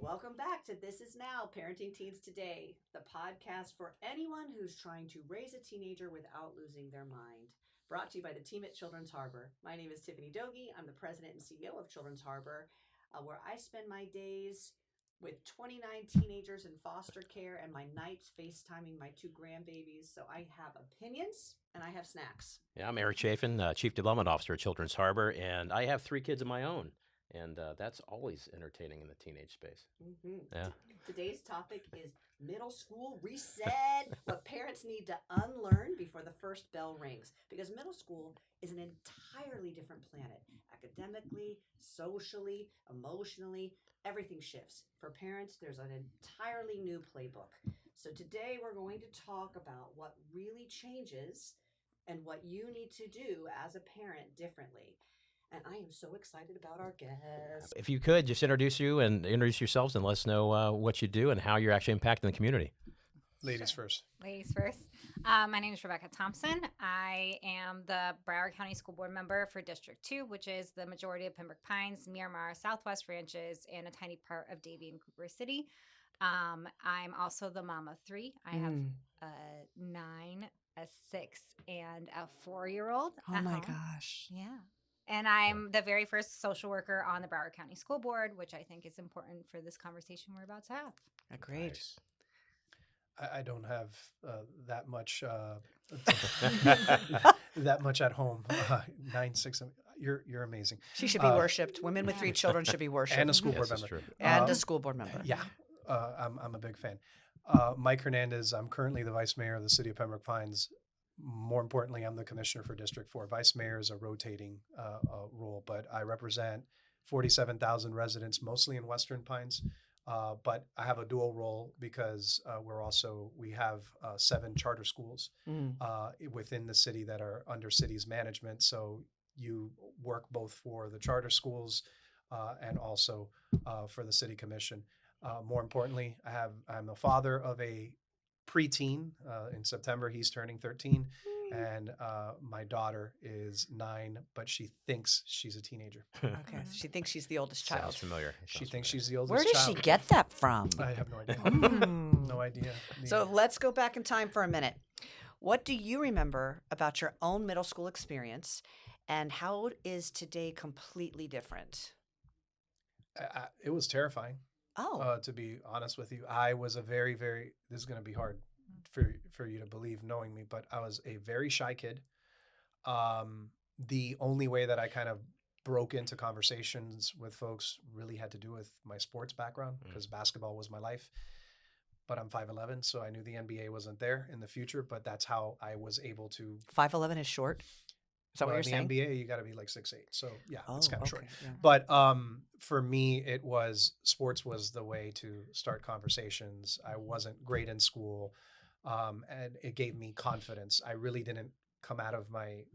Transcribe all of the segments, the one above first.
Welcome back to This Is Now Parenting Teens Today, the podcast for anyone who's trying to raise a teenager without losing their mind. Brought to you by the team at Children's Harbor. My name is Tiffany Dogie. I'm the president and CEO of Children's Harbor, where I spend my days with 29 teenagers in foster care and my nights FaceTiming my two grandbabies. So I have opinions and I have snacks. Yeah, I'm Eric Chafin, Chief Development Officer at Children's Harbor, and I have 3 kids of my own. And that's always entertaining in the teenage space. Mm-hmm. Yeah. Today's topic is middle school reset, what parents need to unlearn before the first bell rings. Because middle school is an entirely different planet. Academically, socially, emotionally, everything shifts. For parents, there's an entirely new playbook. So today we're going to talk about what really changes and what you need to do as a parent differently. And I am so excited about our guest. If you could, just introduce yourselves and let us know what you do and how you're actually impacting the community. Ladies first. Ladies first. My name is Rebecca Thompson. I am the Broward County School Board member for District 2, which is the majority of Pembroke Pines, Miramar, Southwest Ranches, and a tiny part of Davie and Cooper City. I'm also the mom of 3. I have a 9, a 6, and a 4-year-old. Oh my gosh. Yeah. And I'm the very first social worker on the Broward County School Board, which I think is important for this conversation we're about to have. Agreed. Nice. I don't have that much that much at home. 9, 6. You're amazing. She should be worshipped. Women with 3 children should be worshipped. And a school board Yes, member. that's true. And a school board member. Yeah, I'm a big fan. Mike Hernandez. I'm currently the vice mayor of the city of Pembroke Pines. More importantly, I'm the commissioner for District 4. Vice mayor is a rotating role, but I represent 47,000 residents, mostly in Western Pines. But I have a dual role because we have 7 charter schools within the city that are under city's management. So you work both for the charter schools and also for the city commission. More importantly, I'm the father of a preteen. In September, he's turning 13. And my daughter is 9, but she thinks she's a teenager. Okay. She thinks she's the oldest child. Sounds familiar. She thinks she's the oldest Where does child. she get that from? I have no idea. Mm. No idea. So let's go back in time for a minute. What do you remember about your own middle school experience, and how is today completely different? It was terrifying. Oh. To be honest with you, I was a very, very, this is going to be hard for you to believe knowing me, but I was a very shy kid. The only way that I kind of broke into conversations with folks really had to do with my sports background because basketball was my life. But I'm 5'11", so I knew the NBA wasn't there in the future, but that's how I was able to. 5'11" is short? Is that what you're saying? In the NBA, you got to be like 6'8". So yeah, it's kind of short. Yeah. But for me, sports was the way to start conversations. I wasn't great in school, and it gave me confidence. I really didn't come out of my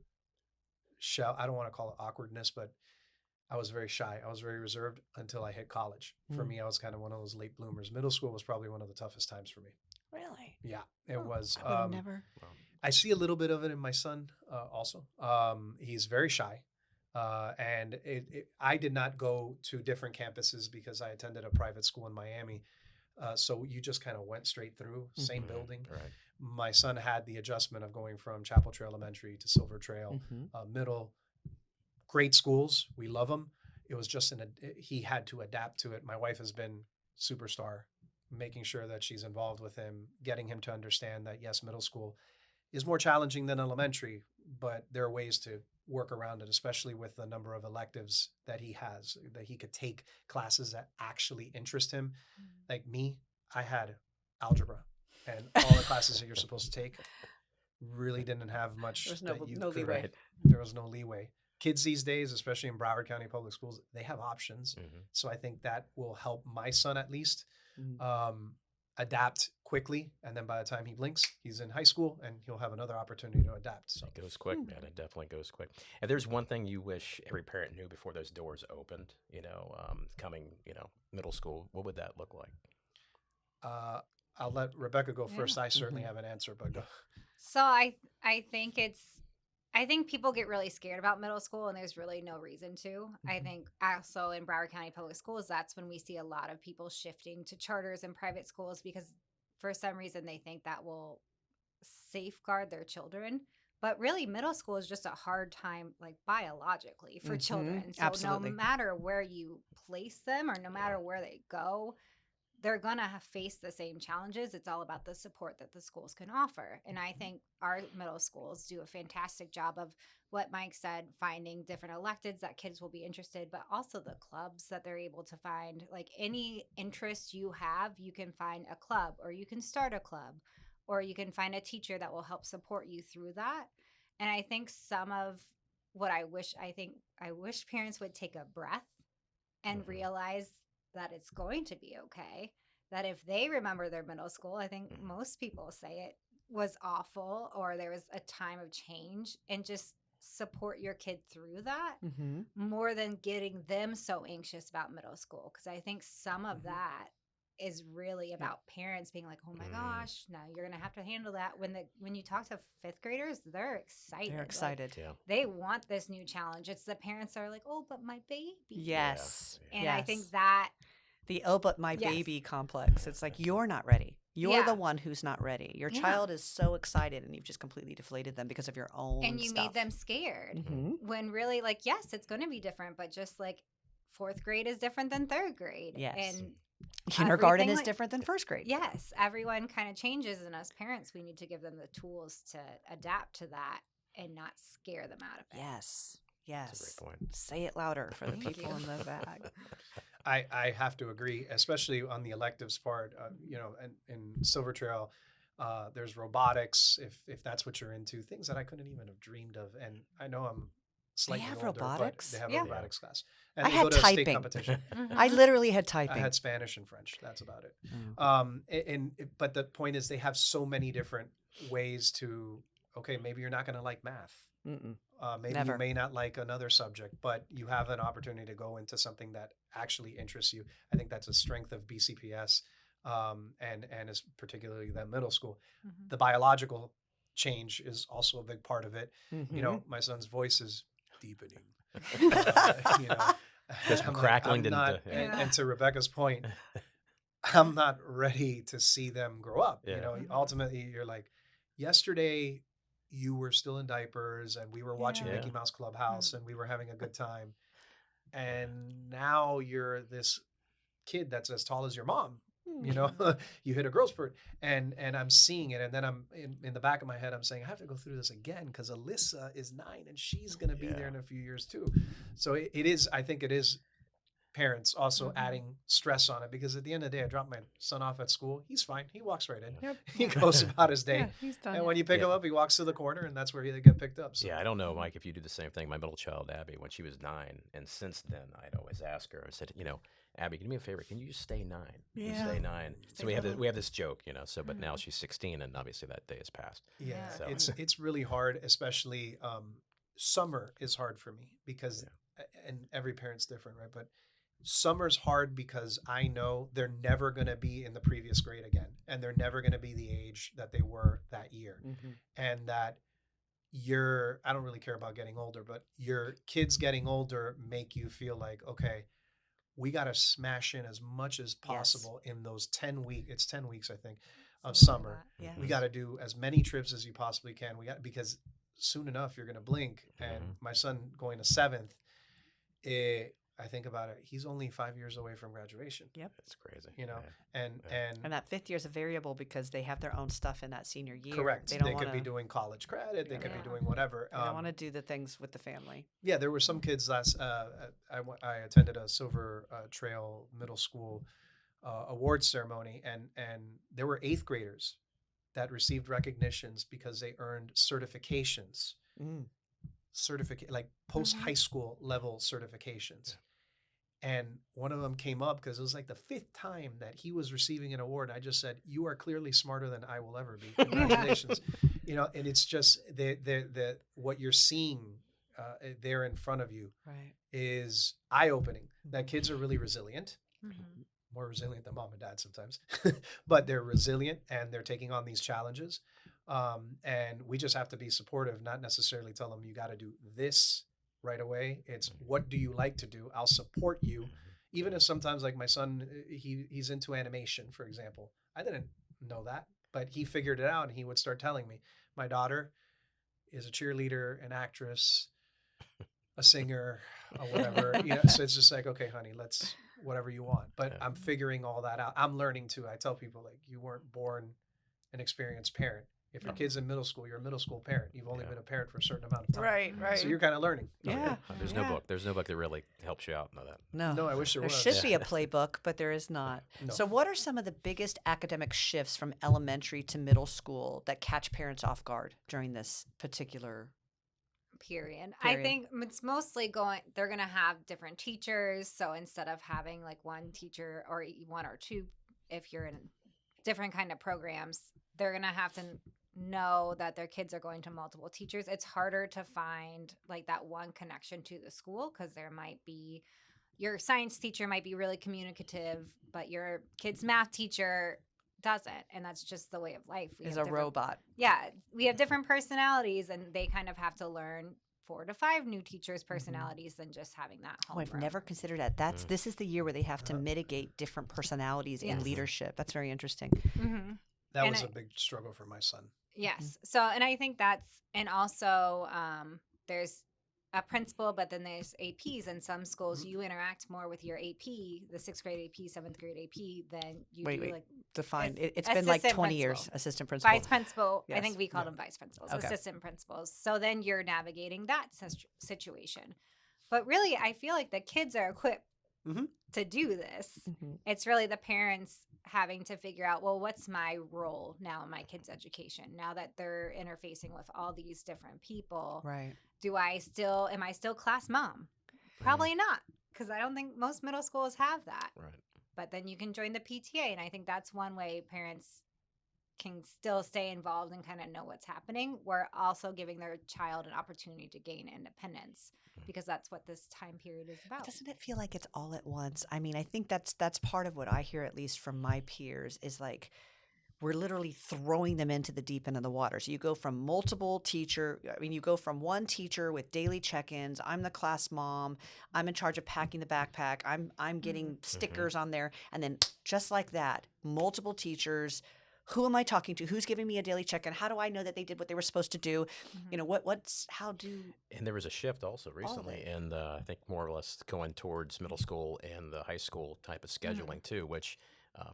shell. I don't want to call it awkwardness, but I was very shy. I was very reserved until I hit college. For me, I was kind of one of those late bloomers. Middle school was probably one of the toughest times for me. Really? Yeah, it was. I would have never. I see a little bit of it in my son also. He's very shy. And I did not go to different campuses because I attended a private school in Miami. So you just kind of went straight through, same building. Right. My son had the adjustment of going from Chapel Trail Elementary to Silver Trail Middle. Great schools. We love them. It was just he had to adapt to it. My wife has been superstar, making sure that she's involved with him, getting him to understand that, yes, middle school is more challenging than elementary, but there are ways to work around it, especially with the number of electives that he has, that he could take classes that actually interest him. Like me, I had algebra, and all the classes that you're supposed to take really didn't have much. There was no leeway. There was no leeway. Kids these days, especially in Broward County Public Schools, they have options. So I think that will help my son at least adapt quickly, and then by the time he blinks, he's in high school and he'll have another opportunity to adapt. So It goes quick, man. It definitely goes quick. If there's one thing you wish every parent knew before those doors opened, coming, middle school, what would that look like? I'll let Rebecca go first. I certainly have an answer, but go. So I think it's I think people get really scared about middle school, and there's really no reason to. I Mhm. think also in Broward County Public Schools, that's when we see a lot of people shifting to charters and private schools because for some reason they think that will safeguard their children. But really, middle school is just a hard time, like biologically, for children. So Absolutely. no matter where you place them or no matter where they go, they're going to face the same challenges. It's all about the support that the schools can offer. And I think our middle schools do a fantastic job of what Mike said, finding different electives that kids will be interested, but also the clubs that they're able to find. Like any interest you have, you can find a club or you can start a club or you can find a teacher that will help support you through that. And I think some of what I wish parents would take a breath and Mhm. realize that it's going to be okay. That if they remember their middle school, I think Mhm. most people say it was awful or there was a time of change, and just support your kid through that Mm-hmm. more than getting them so anxious about middle school. Because I think some of Mhm. that is really about parents being like, "Oh my Mm. gosh, now you're gonna have to handle that." When you talk to fifth graders, they're excited. They're Like, excited. Yeah. they want this new challenge. It's the parents that are like, "Oh, but my baby." Yes. Yeah. And Yes. I think that The oh, but my Yes. baby complex. It's like, you're not ready. You're the Yeah. one who's not ready. Your Yeah. child is so excited and you've just completely deflated them because of your own and you stuff. made them scared Mhm. when really, like, yes, it's going to be different, but just like fourth grade is different than third grade. Yes. And Kindergarten everything is like- different than first grade. yes, everyone kind of changes. And as parents, we need to give them the tools to adapt to that and not scare them out of it. Yes. That's a Yes. great point. Say it louder for the Thank people you. in the back. I have to agree, especially on the electives part. In Silver Trail, there's robotics, if that's what you're into, things that I couldn't even have dreamed of. And I know I'm slightly have older, robotics? but they have Yeah. a robotics class. And I they had go to a state typing. competition. I literally had I typing. had Spanish and French. That's about it. Mm. But the point is, they have so many different ways to. Okay, maybe you're not going to like math. Mm-mm. Maybe Never. you may not like another subject, but you have an opportunity to go into something that actually interests you. I think that's a strength of BCPS, and is particularly that middle school. Mhm. The biological change is also a big part of it. Mhm. You know, my son's voice is deepening. Just you know, from I'm like, crackling I'm to- not, yeah. and to Rebecca's point, I'm not ready to see them grow up. Yeah. You know, Mhm. ultimately, you're like, yesterday you were still in diapers and we were watching Yeah. Mickey Mouse Clubhouse and we were having a good time. And now you're this kid that's as tall as your mom. You know, you hit a growth spurt, and I'm seeing it, and then I'm in the back of my head, I'm saying I have to go through this again because Alyssa is 9 and she's going to be there Yeah. in a few years too. So it is, I think it is parents also Mhm. adding stress on it, because at the end of the day, I drop my son off at school. He's fine. He walks right in. Yep. He goes about his day. Yeah, he's done. And when you pick Yeah. him up, he walks to the corner, and that's where he get picked up. So Yeah, I don't know, Mike, if you do the same thing. My middle child, Abby, when she was 9, and since then, I'd always ask her. I said, Abby, do me a favor. Can you just stay 9? Can you Yeah. stay 9. So Stay we have little. we have this joke, so. But now Mhm. she's 16, and obviously that day has passed. yeah, So- it's really hard, especially summer is hard for me because, and every parent's different, right? But summer's hard because I know they're never going to be in the previous grade again, and they're never going to be the age that they were that year, Mhm. and that I don't really care about getting older, but your kids getting older make you feel like, okay, we got to smash in as much as possible in those 10 weeks. It's 10 weeks, I think, of Something like summer. that. Yeah. We got to do as many trips as you possibly can. Because soon enough you're going to blink. And Mhm. my son going to 7th, I think about it. He's only 5 years away from graduation, It's crazy. you know, Yeah. and And that fifth year is a variable because they have their own stuff in that senior year. correct. They They, don't could want be to. doing college credit. They could be Yeah. doing whatever. They don't want to do the things with the family. Yeah, there were some kids last. I attended a Silver Trail Middle School awards ceremony, and there were 8th graders that received recognitions because they earned certifications, Mm. like post high school level certifications. And one of them came up because it was like the 5th time that he was receiving an award. I just said, "You are clearly smarter than I will ever be. Congratulations!" And it's just the what you're seeing there in front of you Right. is eye-opening. That kids are really resilient, Mhm. more resilient than mom and dad sometimes, but they're resilient and they're taking on these challenges. And we just have to be supportive, not necessarily tell them you got to do this right away. It's what do you like to do? I'll support you. Even if sometimes, like my son, he's into animation, for example. I didn't know that, but he figured it out and he would start telling me. My daughter is a cheerleader, an actress, a singer, or whatever. So it's just like, okay, honey, let's whatever you want. But I'm figuring all that out. I'm learning too. I tell people, like, you weren't born an experienced parent. If your kid's in middle school, you're a middle school parent. You've only been a parent for a certain amount of time. Right. So you're kind of learning. Yeah. There's no book. There's no book that really helps you out in that. No, I wish there was. should be a playbook, but there is not. No. So what are some of the biggest academic shifts from elementary to middle school that catch parents off guard during this particular period. I think it's mostly they're going to have different teachers. So instead of having like one teacher or one or two, if you're in different kind of programs, they're going to have to know that their kids are going to multiple teachers. It's harder to find like that one connection to the school because there might be your science teacher might be really communicative, but your kid's math teacher doesn't, and that's just the way of life. Is a robot. Yeah, we have different personalities, and they kind of have to learn 4 to 5 new teachers' personalities than just having that Oh, homeroom. I've never considered that. This is the year where they have to mitigate different personalities in leadership. That's very interesting. Mm-hmm. That was a big struggle for my son. Yes. So, and I think and also there's a principal, but then there's APs. In some schools, you interact more with your AP, the 6th grade AP, 7th grade AP, than you do like define. It's been like 20 years. Assistant principal, vice principal. Yes. I think we call them vice principals, Okay. assistant principals. So then you're navigating that situation. But really, I feel like the kids are equipped to do this. It's really the parents having to figure out, well, what's my role now in my kids' education? Now that they're interfacing with all these different people, right? Am I still class mom? Probably not, because I don't think most middle schools have that. Right. But then you can join the PTA, and I think that's one way parents can still stay involved and kind of know what's happening. We're also giving their child an opportunity to gain independence, because that's what this time period is about. Doesn't it feel like it's all at once? I mean, I think that's part of what I hear, at least from my peers, is like we're literally throwing them into the deep end of the water. So you go from you go from one teacher with daily check-ins. I'm the class mom. I'm in charge of packing the backpack. I'm getting stickers on there. And then just like that, multiple teachers. Who am I talking to? Who's giving me a daily check-in? How do I know that they did what they were supposed to do? And there was a shift also recently in I think more or less going towards middle school and the high school type of scheduling too, which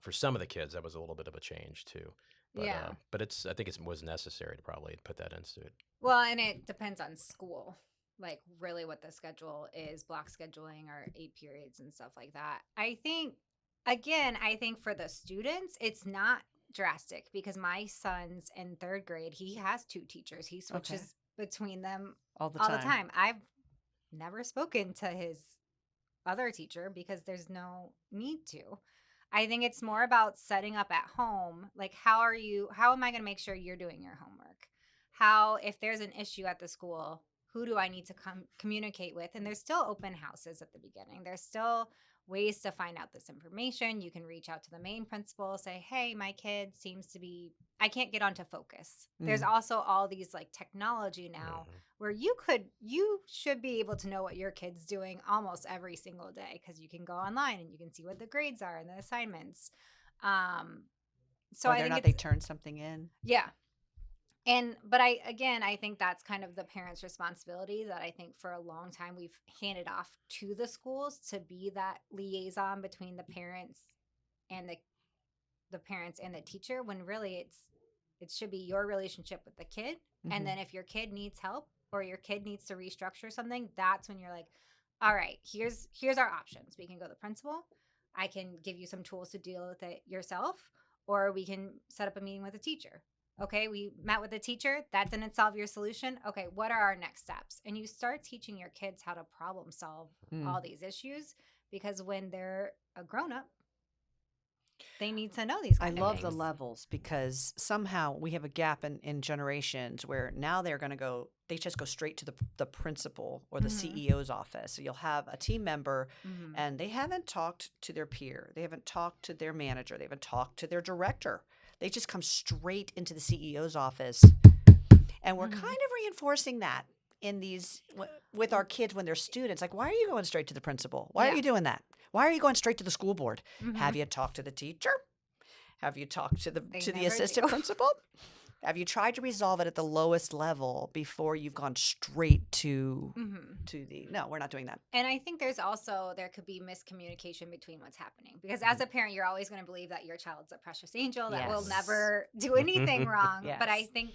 for some of the kids that was a little bit of a change too. But, but I think it was necessary to probably put that into it. Well, and it depends on school, like really what the schedule is, block scheduling or 8 periods and stuff like that. I think for the students, it's not drastic, because my son's in 3rd grade. He has 2 teachers. He switches between them all the time. I've never spoken to his other teacher because there's no need to. I think it's more about setting up at home. Like, how am I going to make sure you're doing your homework? If there's an issue at the school, who do I need to communicate with? And there's still open houses at the beginning. There's still ways to find out this information. You can reach out to the main principal, say, hey, my kid I can't get onto focus. There's also all these like technology now where you should be able to know what your kid's doing almost every single day, because you can go online and you can see what the grades are and the assignments. So whether or not they turn something in. Yeah. But I think that's kind of the parents' responsibility that I think for a long time we've handed off to the schools, to be that liaison between the parents and the parents and the teacher, when really it should be your relationship with the kid. And then if your kid needs help or your kid needs to restructure something, that's when you're like, all right, here's our options. We can go to the principal. I can give you some tools to deal with it yourself, or we can set up a meeting with a teacher. Okay, we met with a teacher. That didn't solve your solution. Okay, what are our next steps? And you start teaching your kids how to problem solve all these issues, because when they're a grown-up, they need to know these kind of things. I love the levels, because somehow we have a gap in generations where now they just go straight to the principal or the CEO's office. So you'll have a team member and they haven't talked to their peer. They haven't talked to their manager. They haven't talked to their director. They just come straight into the CEO's office. And we're kind of reinforcing that in these with our kids when they're students. Like, why are you going straight to the principal? Why are you doing that? Why are you going straight to the school board? Have you talked to the teacher? Have you talked to the assistant principal? Have you tried to resolve it at the lowest level before you've gone straight to the? No, we're not doing that. And I think there could be miscommunication between what's happening, because as a parent, you're always going to believe that your child's a precious angel that will never do anything wrong. But I think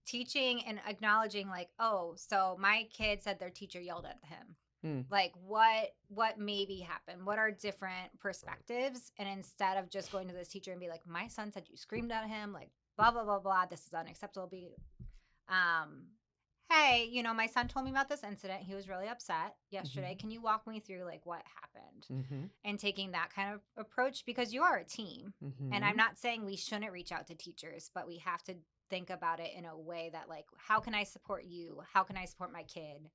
teaching and acknowledging, like, oh, so my kid said their teacher yelled at him. Like, what maybe happened? What are different perspectives? And instead of just going to this teacher and be like, my son said you screamed at him, like, blah, blah, blah, blah, this is unacceptable. Hey, my son told me about this incident. He was really upset yesterday. Can you walk me through, like, what happened? And taking that kind of approach, because you are a team. And I'm not saying we shouldn't reach out to teachers, but we have to think about it in a way that, like, how can I support you? How can I support my kid?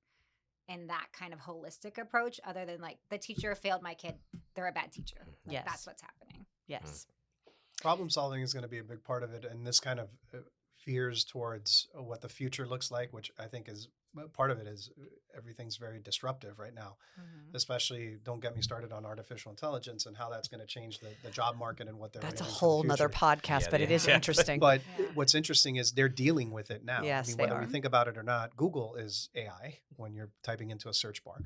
And that kind of holistic approach, other than, like, the teacher failed my kid, they're a bad teacher. Like, that's what's happening. Yes. Problem solving is going to be a big part of it, and this kind of fears towards what the future looks like, which I think is part of it, is everything's very disruptive right now. Especially, don't get me started on artificial intelligence and how that's going to change the job market and what they're. That's a whole nother podcast, but it is interesting. But what's interesting is they're dealing with it now. Yes, I mean, they whether are. we think about it or not, Google is AI when you're typing into a search bar.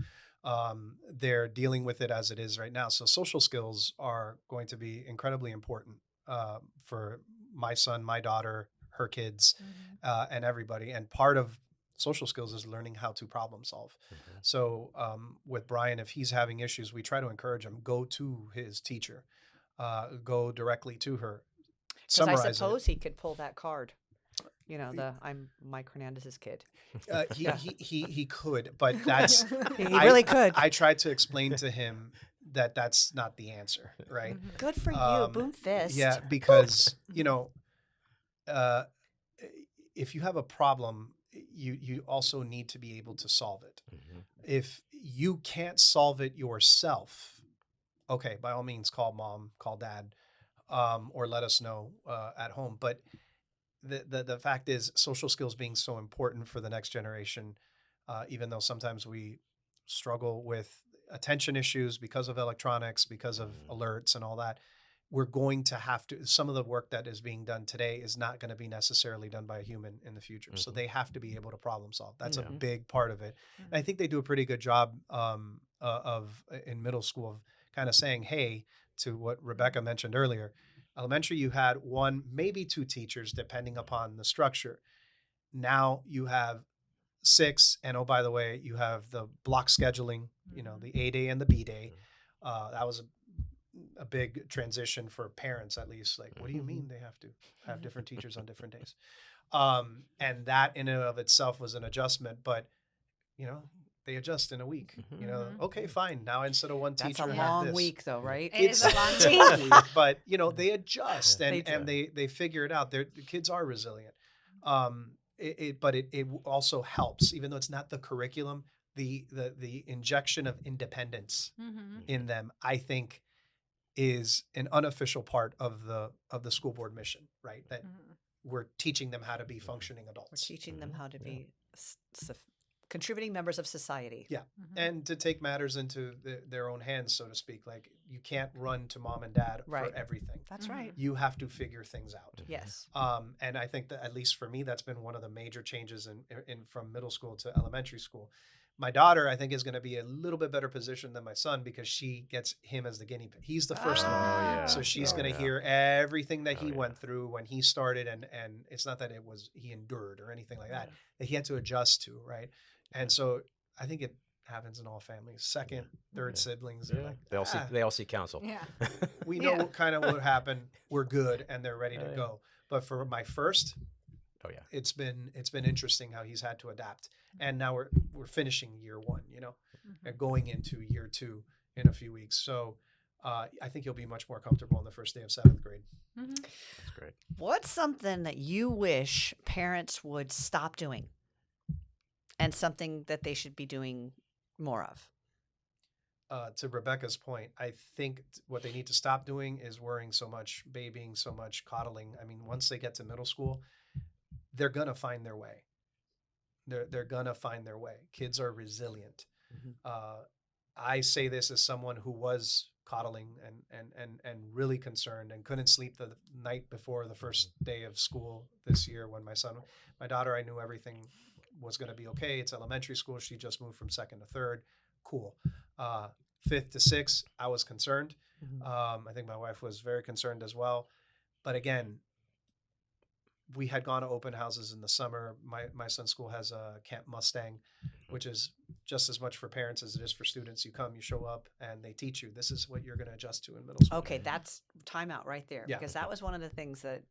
They're dealing with it as it is right now. So social skills are going to be incredibly important for my son, my daughter, her kids, and everybody. And part of social skills is learning how to problem solve. So with Brian, if he's having issues, we try to encourage him, go to his teacher, go directly to her. Because I suppose he could pull that card. I'm Mike Hernandez's kid. He could, but that's He really could. I tried to explain to him that that's not the answer, right? Good for you, boom fist. Yeah, because if you have a problem, you also need to be able to solve it. If you can't solve it yourself, okay, by all means, call mom, call dad, or let us know at home. But the fact is, social skills being so important for the next generation, even though sometimes we struggle with attention issues because of electronics, because of alerts and all that, we're going to have to, some of the work that is being done today is not going to be necessarily done by a human in the future. So they have to be able to problem solve. That's a big part of it. And I think they do a pretty good job in middle school of kind of saying, hey, to what Rebecca mentioned earlier, elementary, you had one, maybe two teachers, depending upon the structure. Now you have 6, and oh, by the way, you have the block scheduling, the A day and the B day. That was a big transition for parents, at least. Like, what do you mean they have to have different teachers on different days? And that in and of itself was an adjustment, but they adjust in a week. Okay, fine. Now instead of one teacher, That's a long week, though, right? It is a long week. But they adjust and they figure it out. The kids are resilient. But it also helps, even though it's not the curriculum, the injection of independence in them, I think, is an unofficial part of the school board mission, right? That we're teaching them how to be functioning adults. We're teaching them how to be contributing members of society. Yeah. And to take matters into their own hands, so to speak. Like, you can't run to mom and dad for everything. That's right. You have to figure things out. Yes. And I think that, at least for me, that's been one of the major changes in from middle school to elementary school. My daughter, I think, is going to be a little bit better positioned than my son because she gets him as the guinea pig. He's the first one. Yeah. So she's going to hear everything that he went through when he started. And it's not that he endured or anything like that he had to adjust to, right? And so I think it happens in all families. Second, third siblings, they're like, they all see counsel. Yeah. we know what happened. We're good, and they're ready to go. But for my first, it's been interesting how he's had to adapt. And now we're finishing year 1, and going into year 2 in a few weeks. So I think he'll be much more comfortable on the first day of 7th grade. That's great. What's something that you wish parents would stop doing, and something that they should be doing more of? to Rebecca's point, I think what they need to stop doing is worrying so much, babying so much, coddling. I mean, once they get to middle school, they're gonna find their way. They're gonna find their way. Kids are resilient. Mhm. I say this as someone who was coddling and really concerned and couldn't sleep the night before the first day of school this year when my daughter, I knew everything was going to be okay. It's elementary school. She just moved from second to third. Cool. Fifth to sixth, I was concerned. Mhm. I think my wife was very concerned as well. But again, we had gone to open houses in the summer. My son's school has a Camp Mustang, which is just as much for parents as it is for students. You come, you show up, and they teach you. This is what you're going to adjust to in middle school. Okay, that's timeout right there. Yeah. Because that was one of the things that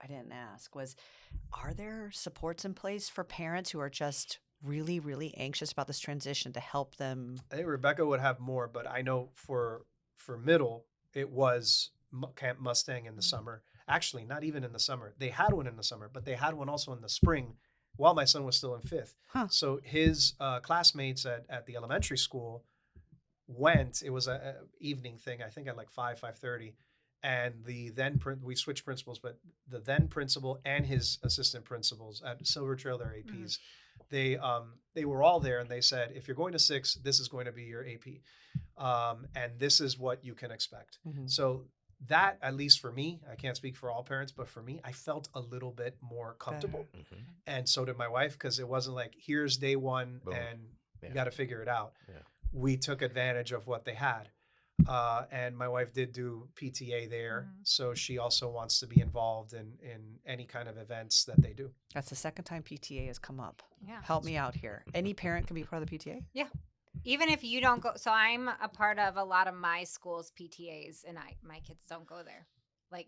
I didn't ask was, are there supports in place for parents who are just really, really anxious about this transition to help them? I think Rebecca would have more, but I know for middle, it was Camp Mustang in the summer. Actually, not even in the summer. They had one in the summer, but they had one also in the spring while my son was still in fifth. Huh. So his classmates at the elementary school went. It was a evening thing, I think at like 5:30. And we switched principals, but the then principal and his assistant principals at Silver Trail, their APs, they were all there, and they said, if you're going to six, this is going to be your AP, and this is what you can expect. Mhm. So that, at least for me, I can't speak for all parents, but for me, I felt a little bit more comfortable, Mhm. and so did my wife, because it wasn't like, here's day one, Boom. and Yeah. you got to figure it out. Yeah. We took advantage of what they had. And my wife did do PTA there, so she also wants to be involved in any kind of events that they do. That's the second time PTA has come up. Yeah. Help me out here. Any parent can be part of the PTA? Even if you don't go, so I'm a part of a lot of my school's PTAs, and my kids don't go there. Like,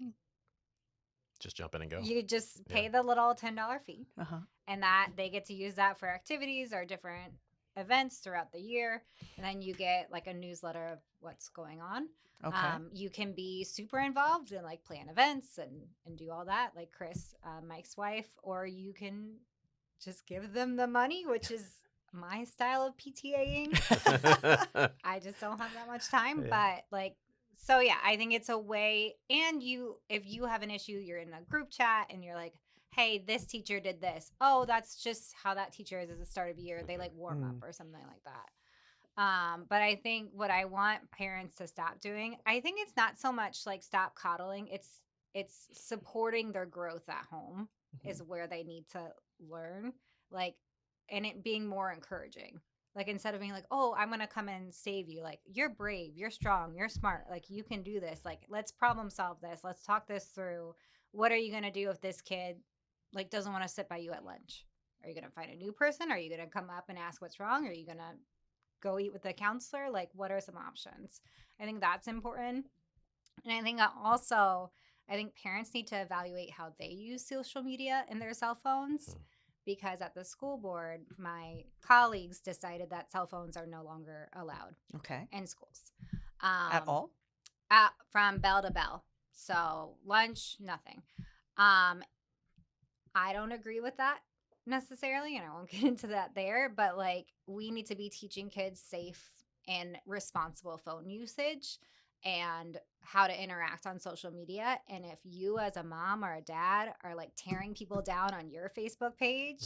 Just jump in and go. you just pay Yeah. the little $10 fee, Uh-huh. and that they get to use that for activities or different events throughout the year, and then you get like a newsletter of what's going on. Okay. You can be super involved and like plan events and do all that, like Chris, Mike's wife, or you can just give them the money, which is my style of PTAing. I just don't have that much time, Yeah. but like, so yeah, I think it's a way. And if you have an issue, you're in a group chat and you're like, hey, this teacher did this. Oh, that's just how that teacher is at the start of the year. They like warm up or something like that. But I think what I want parents to stop doing, I think it's not so much like stop coddling. It's supporting their growth at home is where they need to learn, like, and it being more encouraging. Like, instead of being like, oh, I'm going to come and save you. Like, you're brave, you're strong, you're smart. Like, you can do this. Like, let's problem solve this. Let's talk this through. What are you going to do if this kid like doesn't want to sit by you at lunch? Are you going to find a new person? Are you going to come up and ask what's wrong? Are you going to go eat with the counselor? Like, what are some options? I think that's important. And I think I think parents need to evaluate how they use social media in their cell phones, because at the school board, my colleagues decided that cell phones are no longer allowed Okay. in schools. At all? From bell to bell. So lunch, nothing. I don't agree with that necessarily, and I won't get into that there, but like, we need to be teaching kids safe and responsible phone usage and how to interact on social media. And if you as a mom or a dad are like tearing people down on your Facebook page,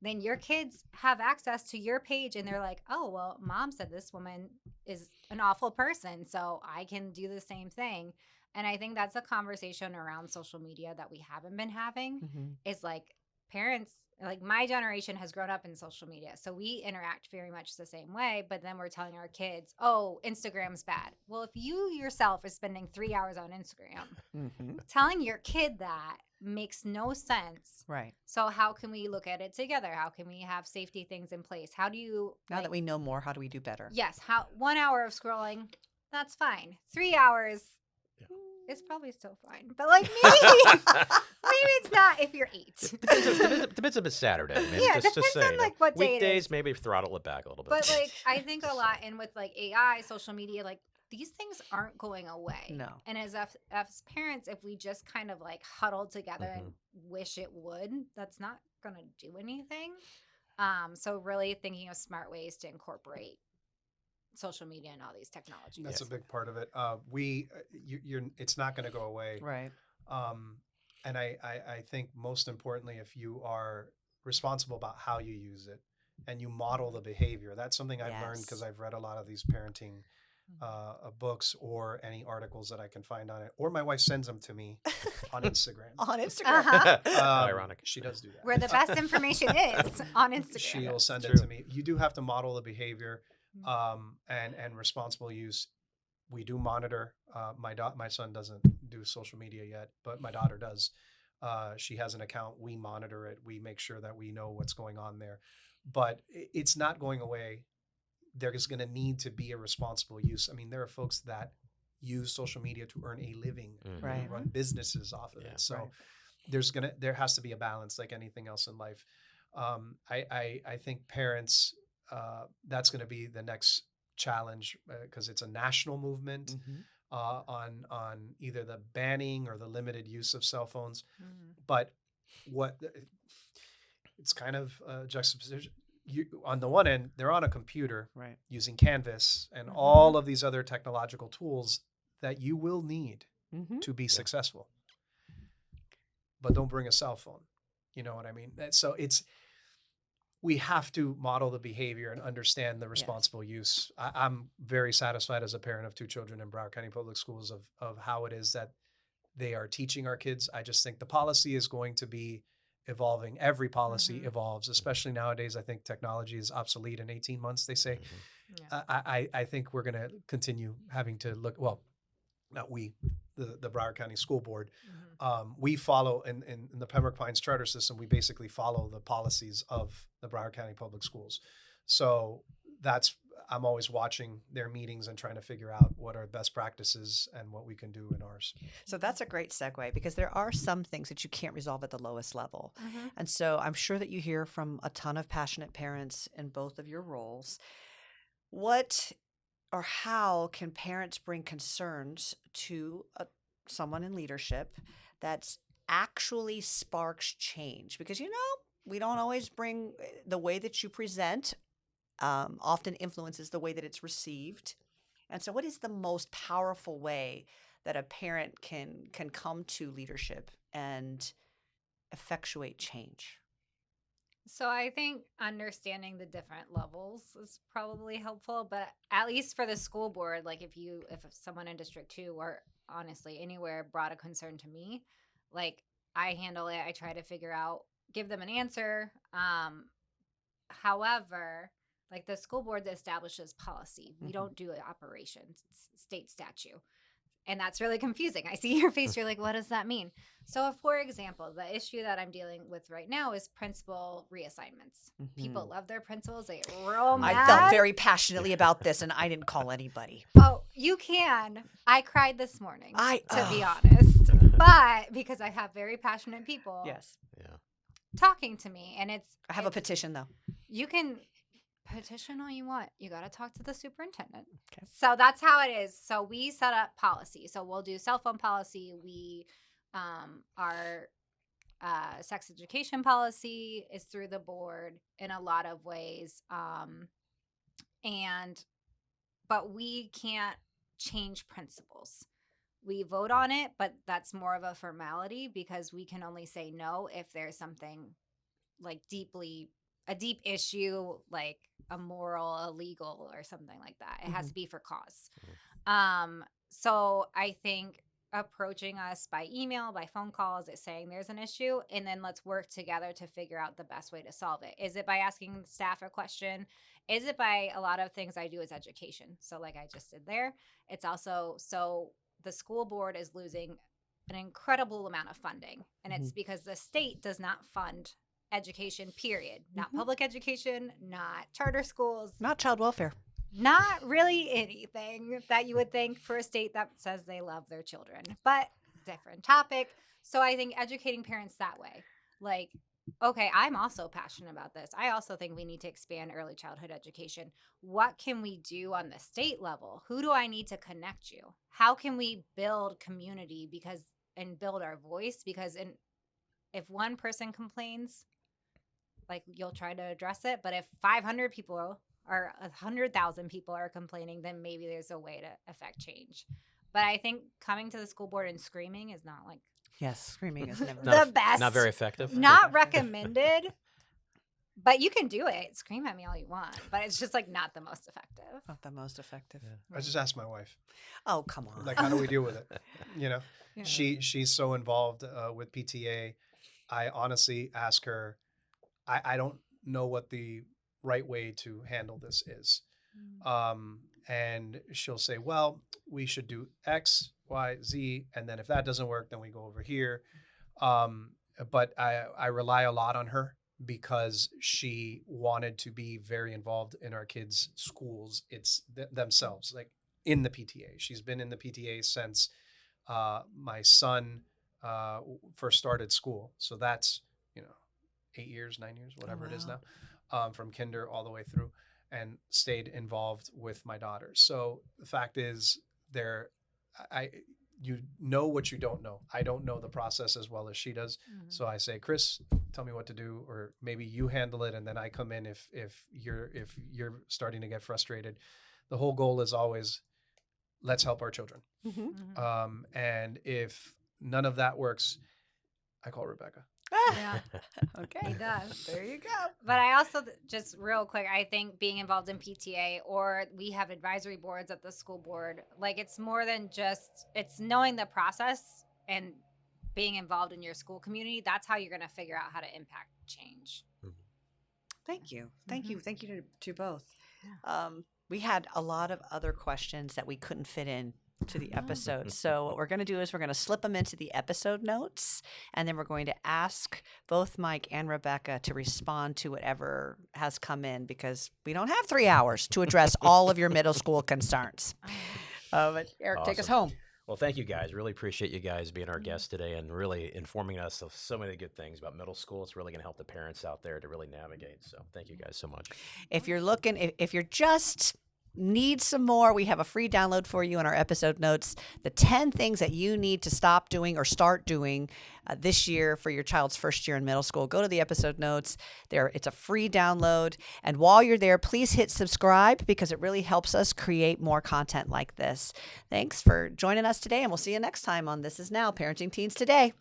then your kids have access to your page and they're like, oh, well, mom said this woman is an awful person, so I can do the same thing. And I think that's a conversation around social media that we haven't been having, is like, parents, like my generation has grown up in social media, so we interact very much the same way, but then we're telling our kids, oh, Instagram's bad. Well, if you yourself are spending 3 hours on Instagram, telling your kid that makes no sense. Right. So how can we look at it together? How can we have safety things in place? How do you, Now like, that we know more, how do we do better? yes, how 1 hour of scrolling, that's fine. 3 hours, it's probably still fine. But like, maybe it's not if you're 8. Depends if it's Saturday. Maybe Yeah, just depends say, on, like, what day it weekdays, is. maybe throttle it back a little bit. But like, I think a lot, and with like AI, social media, like, these things aren't going away. No. And as parents, if we just kind of like huddle together and wish it would, that's not going to do anything. So really thinking of smart ways to incorporate social media and all these technologies. That's a big part of it. It's not going to go away. Right. And I think most importantly, if you are responsible about how you use it and you model the behavior, that's something I've learned because I've read a lot of these parenting books or any articles that I can find on it, or my wife sends them to me on Instagram. On Instagram. Ironic. She does do that. Where the best information is on Instagram. She'll send it True. to me. You do have to model the behavior and responsible use. We do monitor. My son doesn't do social media yet, but my daughter does. She has an account. We monitor it. We make sure that we know what's going on there. But it's not going away. There's going to need to be a responsible use. I mean, there are folks that use social media to earn a living, Right. run businesses off of it. So there has to be a balance, like anything else in life. I think parents, that's going to be the next challenge because it's a national movement on either the banning or the limited use of cell phones. But it's kind of a juxtaposition. On the one end, they're on a computer Right. using Canvas and all of these other technological tools that you will need to be successful. But don't bring a cell phone. You know what I mean? So we have to model the behavior and understand the responsible use. I'm very satisfied as a parent of 2 children in Broward County Public Schools of how it is that they are teaching our kids. I just think the policy is going to be evolving. Every policy evolves, especially nowadays. I think technology is obsolete in 18 months, they say. I think we're going to continue having to look, well, not we, the Broward County School Board. We follow, in the Pembroke Pines charter system, we basically follow the policies of the Broward County Public Schools. So I'm always watching their meetings and trying to figure out what are best practices and what we can do in ours. So that's a great segue because there are some things that you can't resolve at the lowest level. And so I'm sure that you hear from a ton of passionate parents in both of your roles. What or how can parents bring concerns to someone in leadership that's actually sparks change? Because, we don't always bring the way that you present often influences the way that it's received. And so what is the most powerful way that a parent can come to leadership and effectuate change? So I think understanding the different levels is probably helpful, but at least for the school board, like if someone in District 2 or honestly anywhere brought a concern to me, like I handle it, I try to give them an answer. However, like the school board that establishes policy, we don't do operations. It's state statute. And that's really confusing. I see your face. You're like, what does that mean? So, for example, the issue that I'm dealing with right now is principal reassessments. People love their principals. They get real mad. I felt very passionately about this, and I didn't call anybody. Oh, you can. I cried this morning, to be honest. But because I have very passionate people talking to me. And I have a petition, though. You can petition all you want. You got to talk to the superintendent. Okay. So that's how it is. So we set up policy. So we'll do cell phone policy. We our sex education policy is through the board in a lot of ways. But we can't change principles. We vote on it, but that's more of a formality because we can only say no if there's something like a deep issue, like a moral, illegal, or something like that. It has to be for cause. So I think approaching us by email, by phone calls, is saying there's an issue, and then let's work together to figure out the best way to solve it. Is it by asking staff a question? Is it by a lot of things I do as education? So like I just did there. It's also, so the school board is losing an incredible amount of funding, and it's because the state does not fund education, period. Not public education, not charter schools, not child welfare, not really anything that you would think for a state that says they love their children, but different topic. So I think educating parents that way, like, okay, I'm also passionate about this. I also think we need to expand early childhood education. What can we do on the state level? Who do I need to connect you? How can we build community and build our voice? Because if one person complains, like, you'll try to address it. But if 500 people or 100,000 people are complaining, then maybe there's a way to affect change. But I think coming to the school board and screaming is not like Yes, screaming is never the best. Not very effective. Not recommended. But you can do it. Scream at me all you want. But it's just like not the most effective. not the most effective. I just asked my wife, Oh, come on. like, how do we deal with it? You know, Yeah. she's so involved with PTA. I honestly ask her, I don't know what the right way to handle this is. And she'll say, well, we should do X, Y, Z. And then if that doesn't work, then we go over here. But I rely a lot on her because she wanted to be very involved in our kids' schools. It's themselves, like in the PTA. She's been in the PTA since my son first started school. So that's, 8 years, 9 years, whatever it is now, from kinder all the way through, and stayed involved with my daughter. So the fact is, you know what you don't know. I don't know the process as well as she does. So I say, Chris, tell me what to do, or maybe you handle it, and then I come in if you're starting to get frustrated. The whole goal is always, let's help our children. And if none of that works, I call Rebecca. Yeah. Okay. He does. There you go. But I also, just real quick, I think being involved in PTA, or we have advisory boards at the school board, like it's more than just, it's knowing the process and being involved in your school community. That's how you're going to figure out how to impact change. Thank you. Thank you. Thank you to both. We had a lot of other questions that we couldn't fit in to the episode. So what we're going to do is we're going to slip them into the episode notes, and then we're going to ask both Mike and Rebecca to respond to whatever has come in, because we don't have 3 hours to address all of your middle school concerns. But Eric, take us Awesome. home. Well, thank you guys. Really appreciate you guys being our guests today and really informing us of so many good things about middle school. It's really going to help the parents out there to really navigate. So thank you guys so much. If you're looking, if you're just need some more, we have a free download for you in our episode notes. The 10 things that you need to stop doing or start doing this year for your child's first year in middle school. Go to the episode notes. It's a free download. And while you're there, please hit subscribe, because it really helps us create more content like this. Thanks for joining us today, and we'll see you next time on This Is Now, Parenting Teens Today.